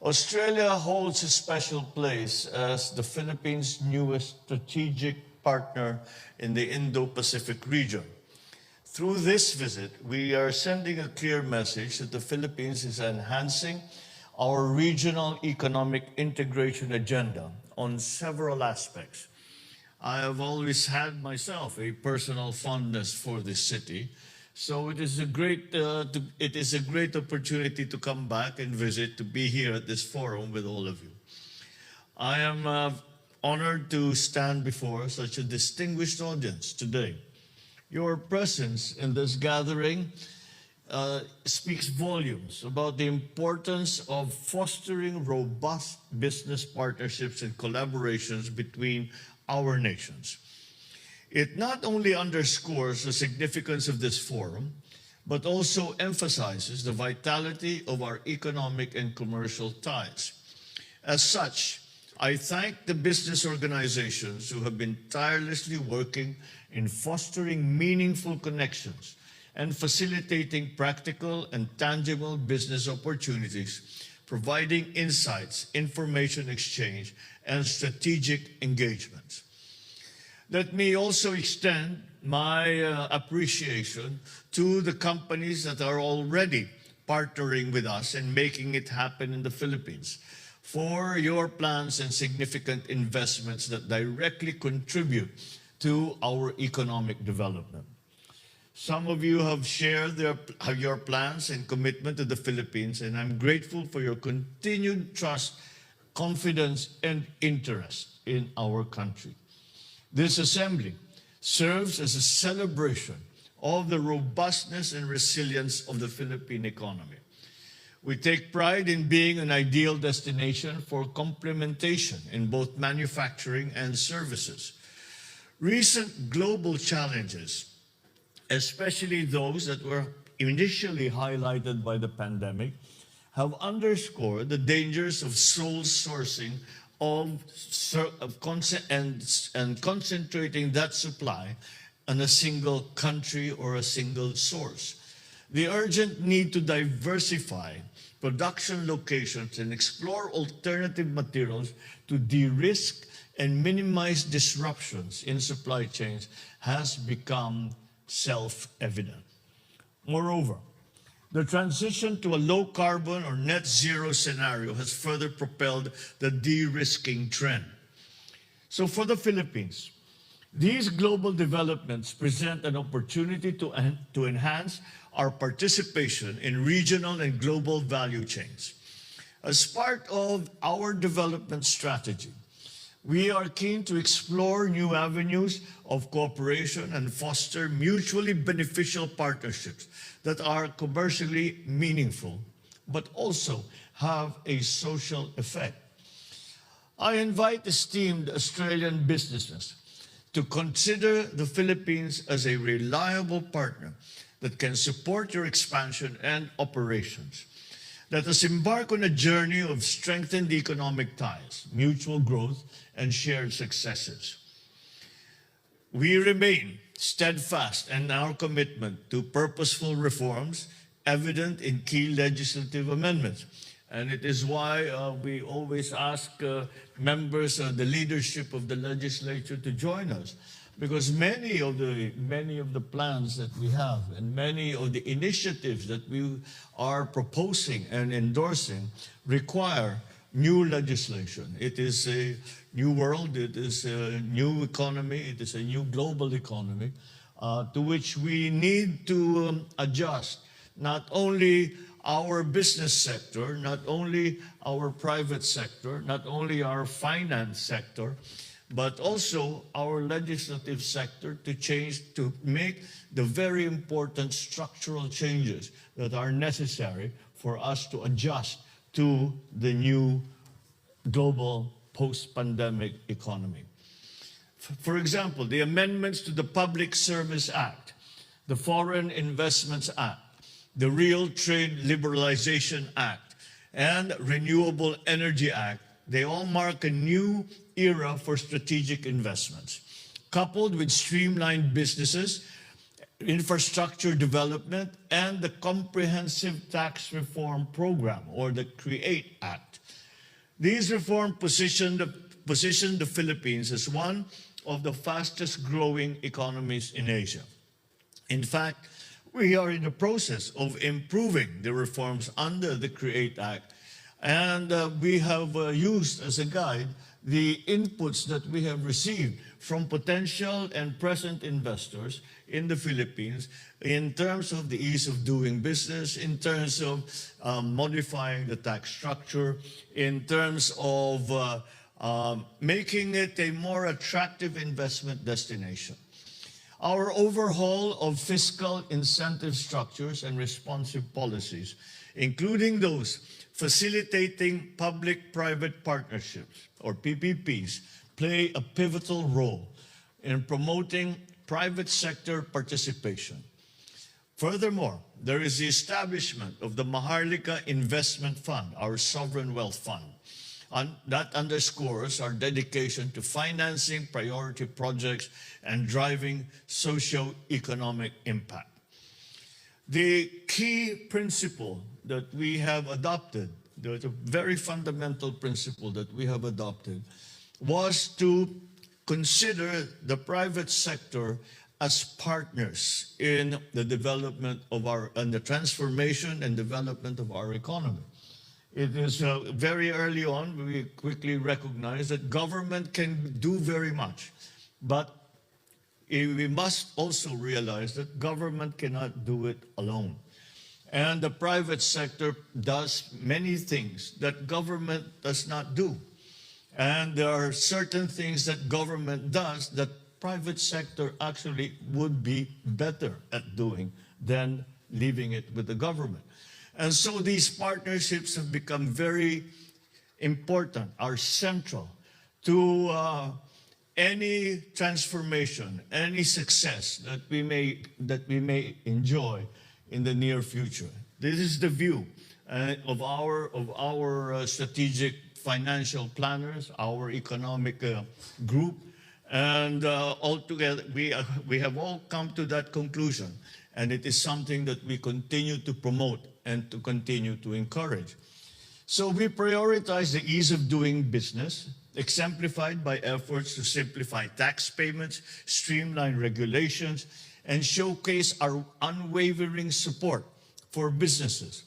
Australia holds a special place as the Philippines' newest strategic partner in the Indo-Pacific region. Through this visit, we are sending a clear message that the Philippines is enhancing our regional economic integration agenda on several aspects. I have always had myself a personal fondness for this city, so it is a great opportunity to come back and visit, to be here at this forum with all of you. I am honored to stand before such a distinguished audience today. Your presence in this gathering speaks volumes about the importance of fostering robust business partnerships and collaborations between our nations. It not only underscores the significance of this forum, but also emphasizes the vitality of our economic and commercial ties. As such, I thank the business organizations who have been tirelessly working in fostering meaningful connections and facilitating practical and tangible business opportunities, providing insights, information exchange, and strategic engagements. Let me also extend my appreciation to the companies that are already partnering with us and making it happen in the Philippines for your plans and significant investments that directly contribute to our economic development. Some of you have shared your plans and commitment to the Philippines, and I'm grateful for your continued trust, confidence, and interest in our country. This assembly serves as a celebration of the robustness and resilience of the Philippine economy. We take pride in being an ideal destination for complementation in both manufacturing and services. Recent global challenges, especially those that were initially highlighted by the pandemic, have underscored the dangers of sole sourcing and concentrating that supply on a single country or a single source. The urgent need to diversify production locations and explore alternative materials to de-risk and minimize disruptions in supply chains has become self-evident. Moreover, the transition to a low-carbon or net zero scenario has further propelled the de-risking trend. So for the Philippines, these global developments present an opportunity to enhance our participation in regional and global value chains. As part of our development strategy, we are keen to explore new avenues of cooperation and foster mutually beneficial partnerships that are commercially meaningful, but also have a social effect. I invite esteemed Australian businesses to consider the Philippines as a reliable partner that can support your expansion and operations. Let us embark on a journey of strengthened economic ties, mutual growth, and shared successes. We remain steadfast in our commitment to purposeful reforms evident in key legislative amendments. And it is why we always ask members of the leadership of the legislature to join us, because many of the plans that we have and many of the initiatives that we are proposing and endorsing require new legislation. It is a new world, it is a new economy, it is a new global economy to which we need to adjust not only our business sector, not only our private sector, not only our finance sector, but also our legislative sector to change, to make the very important structural changes that are necessary for us to adjust to the new global post-pandemic economy. For example, the amendments to the Public Service Act, the Foreign Investments Act, the Real Trade Liberalization Act, and Renewable Energy Act, they all mark a new era for strategic investments. Coupled with streamlined businesses, infrastructure development, and the Comprehensive Tax Reform Program, or the CREATE Act, These reforms position the Philippines as one of the fastest growing economies in Asia. In fact, we are in the process of improving the reforms under the CREATE Act, and we have used as a guide the inputs that we have received from potential and present investors in the Philippines in terms of the ease of doing business, in terms of modifying the tax structure, in terms of making it a more attractive investment destination. Our overhaul of fiscal incentive structures and responsive policies, including those facilitating public-private partnerships, or PPPs, play a pivotal role in promoting private sector participation. Furthermore, there is the establishment of the Maharlika Investment Fund, our sovereign wealth fund. That underscores our dedication to financing priority projects and driving socio-economic impact. The key principle that we have adopted, the very fundamental principle that we have adopted, was to consider the private sector as partners in the development of the transformation and development of our economy. It is very early on, we quickly recognize that government can do very much, but we must also realize that government cannot do it alone. And the private sector does many things that government does not do. And there are certain things that government does that private sector actually would be better at doing than leaving it with the government. And so these partnerships have become very important, are central to any transformation, any success that we may enjoy in the near future. This is the view of our strategic financial planners, our economic group, and altogether we have all come to that conclusion, and it is something that we continue to promote and to continue to encourage. So we prioritize the ease of doing business, exemplified by efforts to simplify tax payments, streamline regulations, and showcase our unwavering support for businesses.